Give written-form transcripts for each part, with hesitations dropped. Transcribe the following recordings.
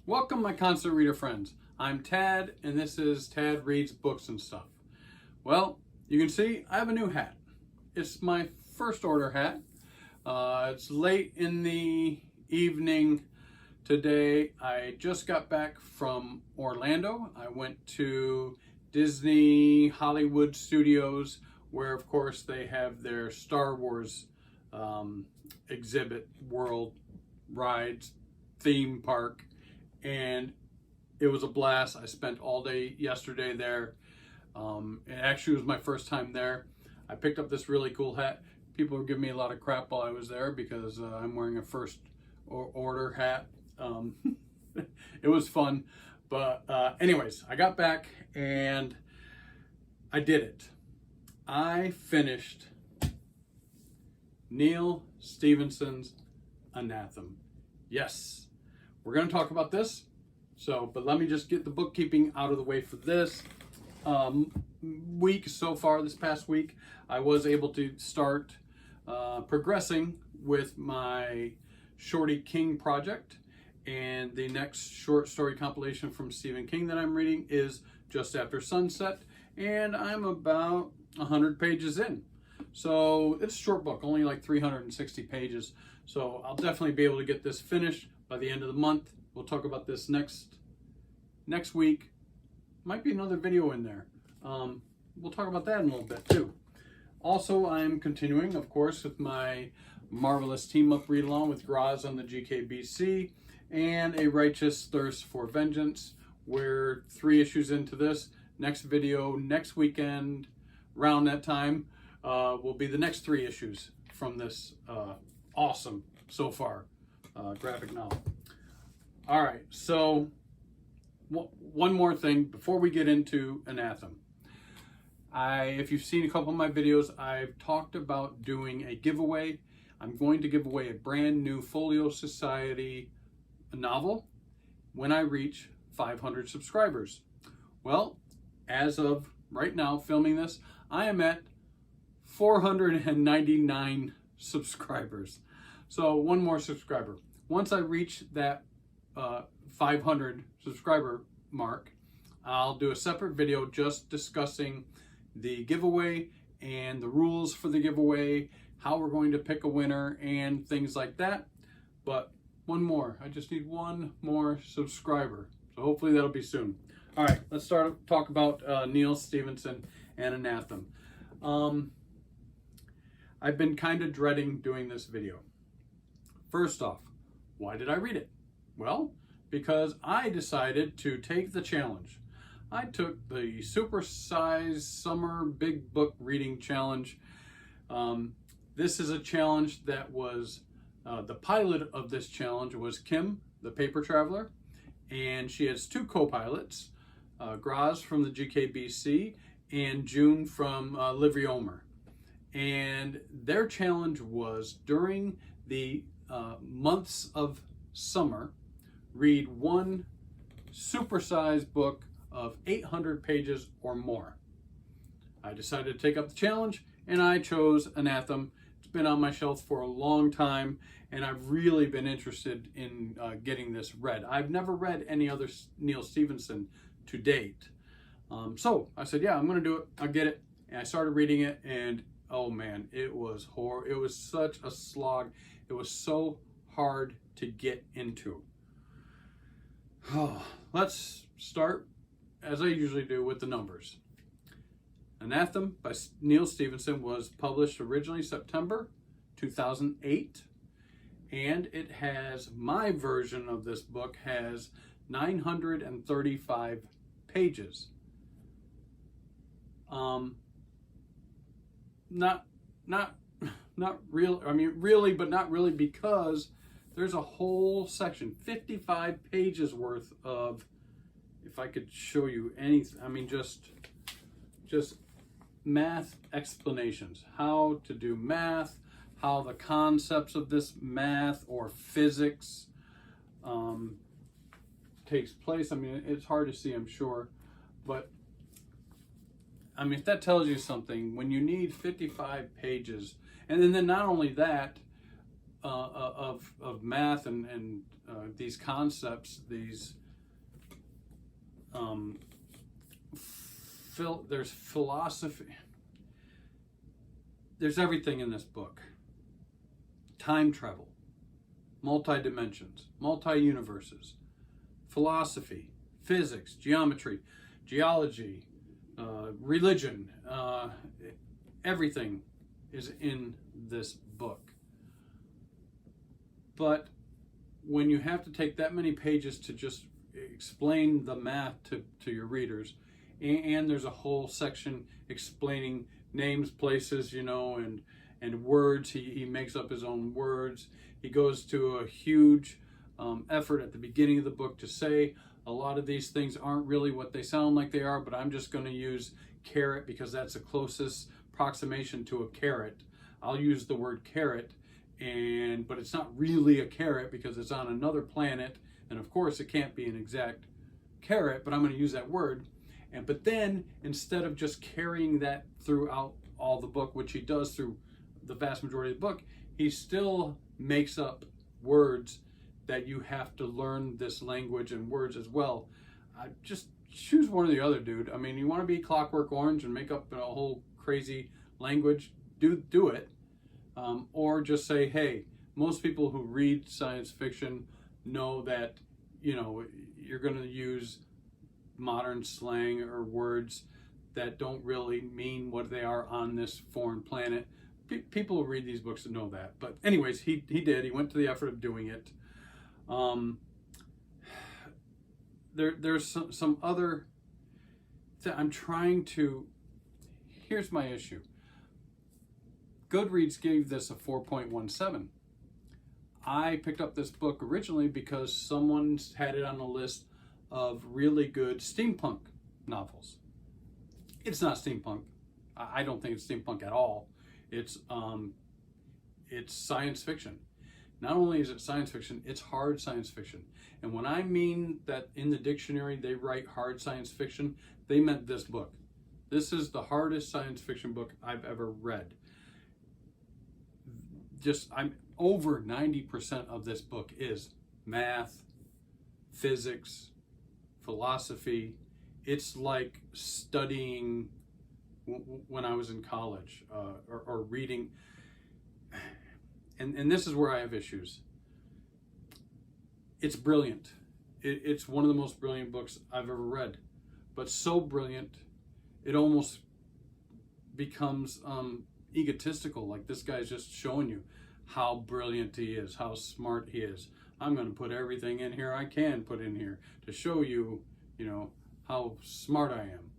Welcome, my constant reader friends. I'm Tad, and this is Tad Reads Books and Stuff. Well, you can see I have a new hat. It's my first order hat. It's late in the evening today. I just got back from Orlando. I went to Disney Hollywood Studios, where of course they have their Star Wars exhibit, world rides, theme park, and it was a blast. I spent all day yesterday there. It actually was my first time there. I picked up this really cool hat. People were giving me a lot of crap while I was there because I'm wearing a first order hat. It was fun, but anyways, I got back and I did it. I finished Neal Stephenson's ANATHEM. Yes, we're going to talk about this. But let me just get the bookkeeping out of the way for this week so far. This past week, I was able to start progressing with my Shorty King project, and the next short story compilation from Stephen King that I'm reading is Just After Sunset, and I'm about 100 pages in. So it's a short book, only like 360 pages. So I'll definitely be able to get this finished by the end of the month. We'll talk about this next week. Might be another video in there. We'll talk about that in a little bit too. Also, I'm continuing, of course, with my marvelous team-up read-along with Graz on the GKBC and A Righteous Thirst for Vengeance. We're 3 issues into this. Next video, next weekend, around that time, will be the next 3 issues from this awesome, so far, graphic novel. All right, so one more thing before we get into ANATHEM. If you've seen a couple of my videos, I've talked about doing a giveaway. I'm going to give away a brand new Folio Society novel when I reach 500 subscribers. Well, as of right now, filming this, I am at 499 subscribers. So one more subscriber. Once I reach that 500 subscriber mark, I'll do a separate video just discussing the giveaway and the rules for the giveaway, how we're going to pick a winner and things like that. But one more, I just need one more subscriber. So hopefully that'll be soon. All right, let's talk about Neal Stephenson and ANATHEM. I've been kind of dreading doing this video. First off, why did I read it? Well, because I decided to take the challenge. I took the Supersize Summer Big Book Reading Challenge. This is a challenge that was, the pilot of this challenge was Kim, the paper traveler, and she has 2 co-pilots, Graz from the GKBC and June from Livry Omer. And their challenge was during the months of summer, read one supersized book of 800 pages or more. I decided to take up the challenge and I chose ANATHEM. It's been on my shelf for a long time and I've really been interested in getting this read. I've never read any other Neal Stephenson to date. So I said, yeah, I'm gonna do it, I'll get it. And I started reading it and oh man, it was horrible. It was such a slog. It was so hard to get into. Let's start, as I usually do, with the numbers. ANATHEM by Neal Stephenson was published originally September 2008, and it has, my version of this book has 935 pages. Not real, I mean really, but not really, because there's a whole section, 55 pages worth of, if I could show you anything, I mean just math explanations, how to do math, how the concepts of this math or physics takes place. I mean, it's hard to see, I'm sure, but I mean, if that tells you something, when you need 55 pages, and then not only that, of math and these concepts, these there's philosophy. There's everything in this book. Time travel, multi-dimensions, multi-universes, philosophy, physics, geometry, geology, religion, everything is in this book. But when you have to take that many pages to just explain the math to your readers, and there's a whole section explaining names, places, and words. He makes up his own words. He goes to a huge effort at the beginning of the book to say a lot of these things aren't really what they sound like they are, but I'm just going to use carrot because that's the closest approximation to a carrot. I'll use the word carrot, but it's not really a carrot because it's on another planet, and of course it can't be an exact carrot, but I'm going to use that word. But then, instead of just carrying that throughout all the book, which he does through the vast majority of the book, he still makes up words that you have to learn this language and words as well. Just choose one or the other, dude. I mean, you want to be Clockwork Orange and make up a whole crazy language, do it. Or just say, hey, most people who read science fiction know that, you're going to use modern slang or words that don't really mean what they are on this foreign planet. People who read these books know that. But anyways, he did. He went to the effort of doing it. There's some other... I'm trying to... Here's my issue. Goodreads gave this a 4.17. I picked up this book originally because someone's had it on a list of really good steampunk novels. It's not steampunk. I don't think it's steampunk at all. It's science fiction. Not only is it science fiction, it's hard science fiction. And when I mean that in the dictionary they write hard science fiction, they meant this book. This is the hardest science fiction book I've ever read. I'm over 90% of this book is math, physics, philosophy. It's like studying when I was in college or reading. And this is where I have issues. It's brilliant. It's one of the most brilliant books I've ever read. But so brilliant, it almost becomes egotistical. Like, this guy's just showing you how brilliant he is, how smart he is. I'm going to put everything in here I can put in here to show you, how smart I am.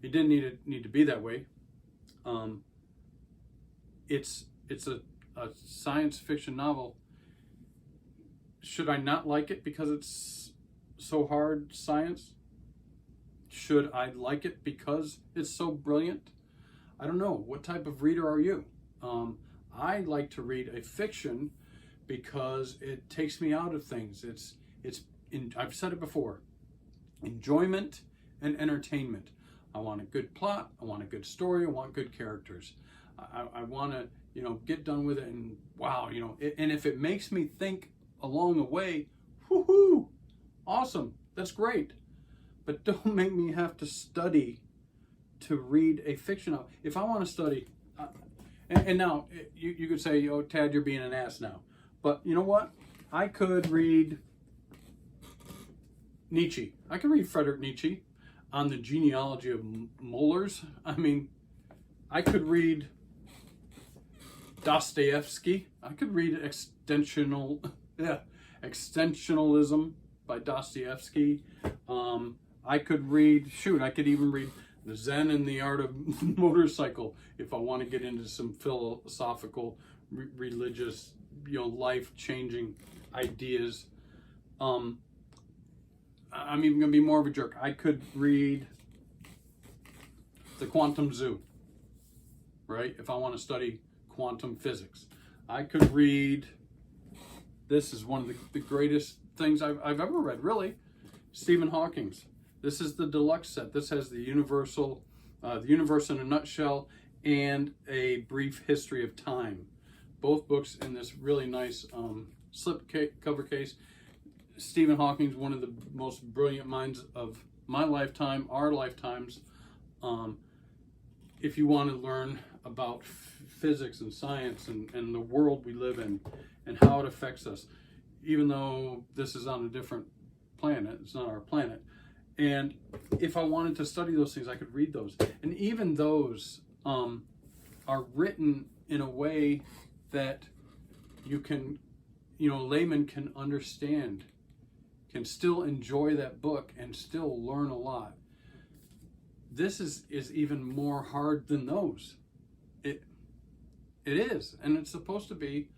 It didn't need to be that way. It's a science fiction novel. Should I not like it because it's so hard science? Should I like it because it's so brilliant? I don't know. What type of reader are you? I like to read a fiction because it takes me out of things. I've said it before, enjoyment and entertainment. I want a good plot. I want a good story. I want good characters. I want to, get done with it and wow, and if it makes me think along the way, woohoo, awesome, that's great. But don't make me have to study to read a fiction novel. If I want to study, and now you could say, oh, Tad, you're being an ass now. But you know what? I could read Nietzsche. I could read Friedrich Nietzsche on the genealogy of molars. I mean, I could read Dostoevsky. I could read Existentialism by Dostoevsky. I could even read The Zen and the Art of Motorcycle if I want to get into some philosophical, religious, life-changing ideas. I'm even going to be more of a jerk. I could read The Quantum Zoo, right? If I want to study quantum physics. I could read, this is one of the greatest things I've ever read, really, Stephen Hawking's. This is the deluxe set. This has the universe in a nutshell and a brief history of time both books in this really nice slip cover case. Stephen Hawking is one of the most brilliant minds of my lifetime, our lifetimes. If you want to learn about physics and science and the world we live in and how it affects us, even though this is on a different planet, it's not our planet. And if I wanted to study those things, I could read those. And even those are written in a way that you can, layman can understand, can still enjoy that book and still learn a lot. This is even more hard than those. It is, and it's supposed to be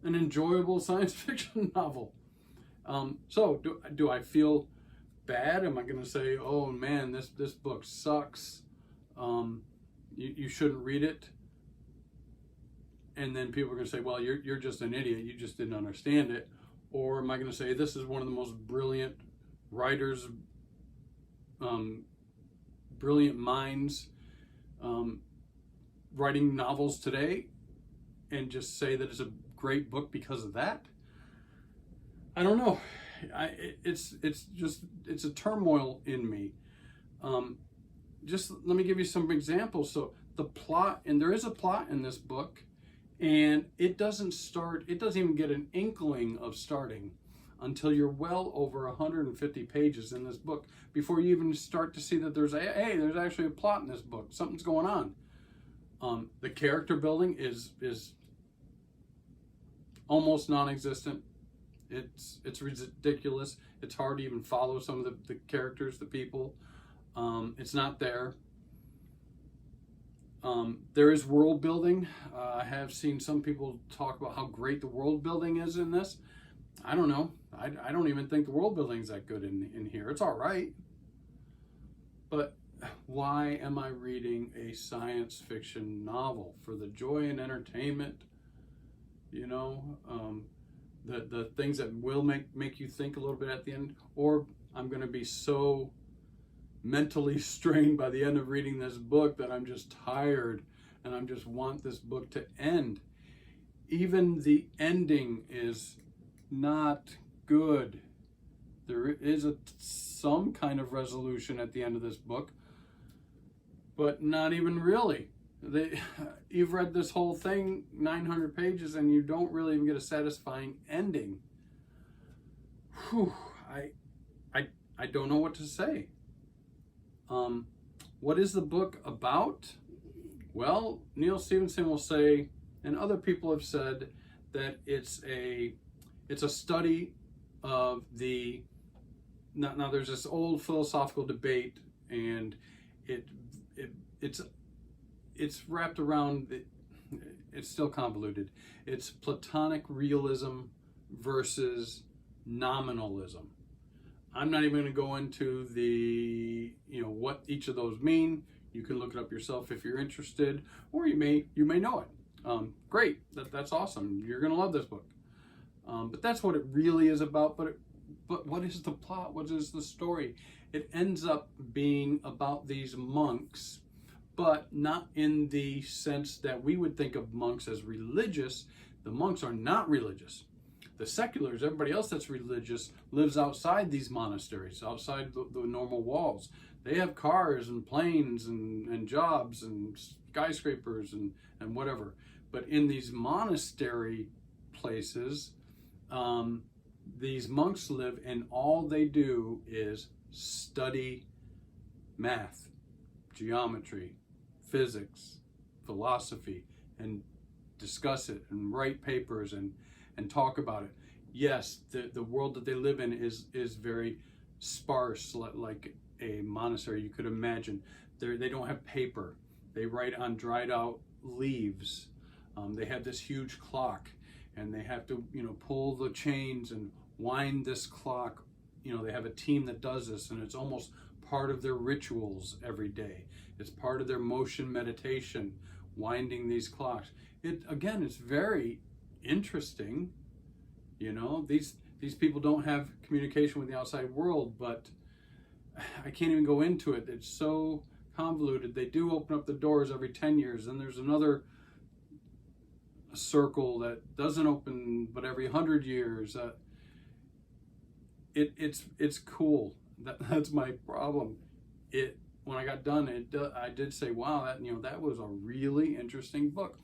an enjoyable science fiction novel. So do I feel bad? Am I going to say, oh man, this book sucks, you shouldn't read it? And then people are going to say, well, you're just an idiot, you just didn't understand it. Or am I going to say, this is one of the most brilliant writers, brilliant minds writing novels today, and just say that it's a great book because of that? I don't know. It's a turmoil in me. Just let me give you some examples. So the plot, and there is a plot in this book, and it doesn't even get an inkling of starting until you're well over 150 pages in this book before you even start to see that there's actually a plot in this book. Something's going on. The character building is almost non-existent. It's ridiculous. It's hard to even follow some of the characters, the people. It's not there. There is world building. I have seen some people talk about how great the world building is in this. I don't know. I don't even think the world building is that good in here. It's all right. But why am I reading a science fiction novel? For the joy and entertainment, the things that will make you think a little bit at the end? Or I'm going to be so mentally strained by the end of reading this book that I'm just tired and I just want this book to end. Even the ending is not good. There is some kind of resolution at the end of this book, but not even really. You've read this whole thing, 900 pages, and you don't really even get a satisfying ending. Whew, I don't know what to say. What is the book about? Well, Neal Stephenson will say, and other people have said, that it's a study of the. Now there's this old philosophical debate, and it's wrapped around. It's still convoluted. It's Platonic realism versus nominalism. I'm not even going to go into the what each of those mean. You can look it up yourself if you're interested, or you may know it. Great, that's awesome. You're going to love this book. But that's what it really is about. But what is the plot? What is the story? It ends up being about these monks, but not in the sense that we would think of monks as religious. The monks are not religious. The seculars, everybody else that's religious, lives outside these monasteries, outside the normal walls. They have cars and planes and jobs and skyscrapers and whatever. But in these monastery places, these monks live, and all they do is study math, geometry, physics, philosophy, and discuss it and write papers and talk about it. Yes, the world that they live in is very sparse, like a monastery you could imagine. They don't have paper. They write on dried out leaves. They have this huge clock, and they have to pull the chains and wind this clock. They have a team that does this, and it's almost part of their rituals every day. It's part of their motion meditation, winding these clocks. It's very interesting. These people don't have communication with the outside world, but I can't even go into it. It's so convoluted. They do open up the doors every 10 years, and there's another a circle that doesn't open but every 100 years. It's cool. That's my problem. When I got done, I did say, wow, that was a really interesting book.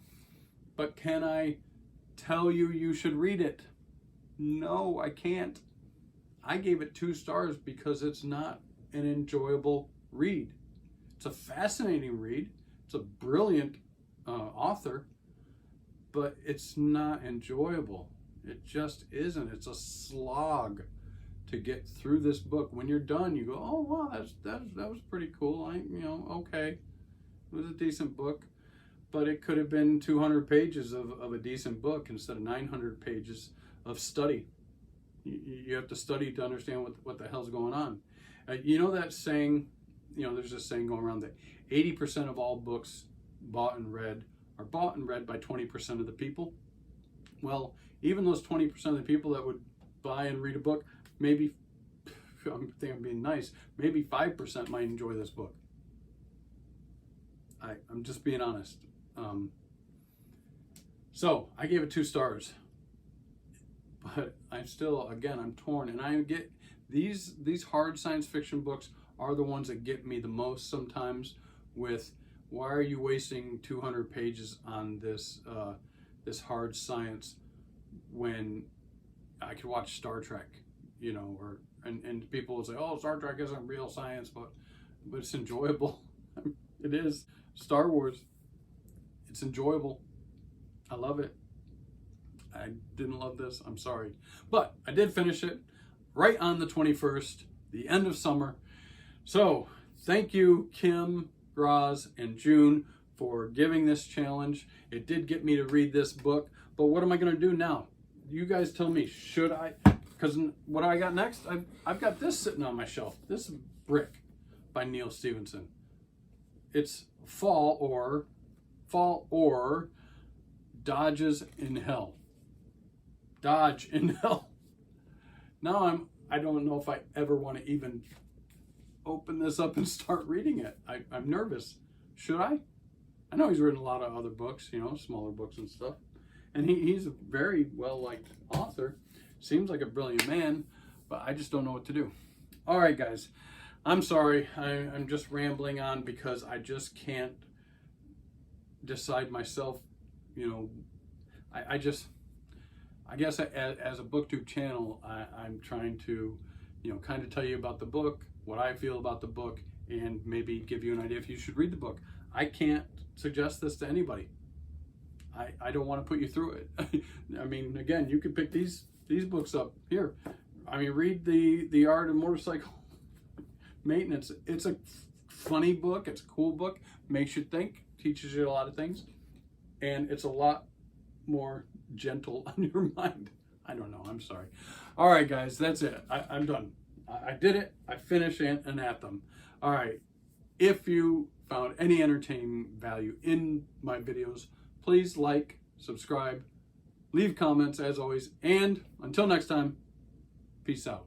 But can I tell you should read it? No, I can't. I gave it 2 stars because it's not an enjoyable read. It's a fascinating read. It's a brilliant author, but it's not enjoyable. It just isn't. It's a slog to get through this book. When you're done, you go, oh wow, that was pretty cool. Okay, it was a decent book, but it could have been 200 pages of a decent book instead of 900 pages of study. You have to study to understand what the hell's going on. That saying, there's this saying going around that 80% of all books bought and read are bought and read by 20% of the people. Well, even those 20% of the people that would buy and read a book, maybe, I think I'm being nice, maybe 5% might enjoy this book. I'm just being honest. So I gave it 2 stars, but I'm torn, and I get these hard science fiction books are the ones that get me the most sometimes. With, why are you wasting 200 pages on this hard science when I could watch Star Trek, and people will say, oh, Star Trek isn't real science, but it's enjoyable. It is. Star Wars, it's enjoyable. I love it. I didn't love this, I'm sorry. But I did finish it right on the 21st, the end of summer. So thank you, Kim, Roz, and June, for giving this challenge. It did get me to read this book, but what am I gonna do now? You guys tell me, should I? Because what do I got next? I've got this sitting on my shelf. This Brick by Neal Stephenson. It's Fall or Dodges in Hell. Dodge in Hell. Now I don't know if I ever want to even open this up and start reading it. I'm nervous. Should I? I know he's written a lot of other books, smaller books and stuff. And he's a very well-liked author. Seems like a brilliant man, but I just don't know what to do. All right, guys. I'm sorry. I'm just rambling on because I just can't decide myself. I guess as a booktube channel, I'm trying to, kind of tell you about the book, what I feel about the book, and maybe give you an idea if you should read the book. I can't suggest this to anybody. I don't want to put you through it. I mean, again, you could pick these books up here. I mean, read the Art of Motorcycle Maintenance. It's a funny book. It's a cool book. Makes you think. Teaches you a lot of things, and it's a lot more gentle on your mind. I don't know. I'm sorry. All right, guys, that's it. I'm done. I did it. I finished ANATHEM. All right. If you found any entertaining value in my videos, please like, subscribe, leave comments as always, and until next time, peace out.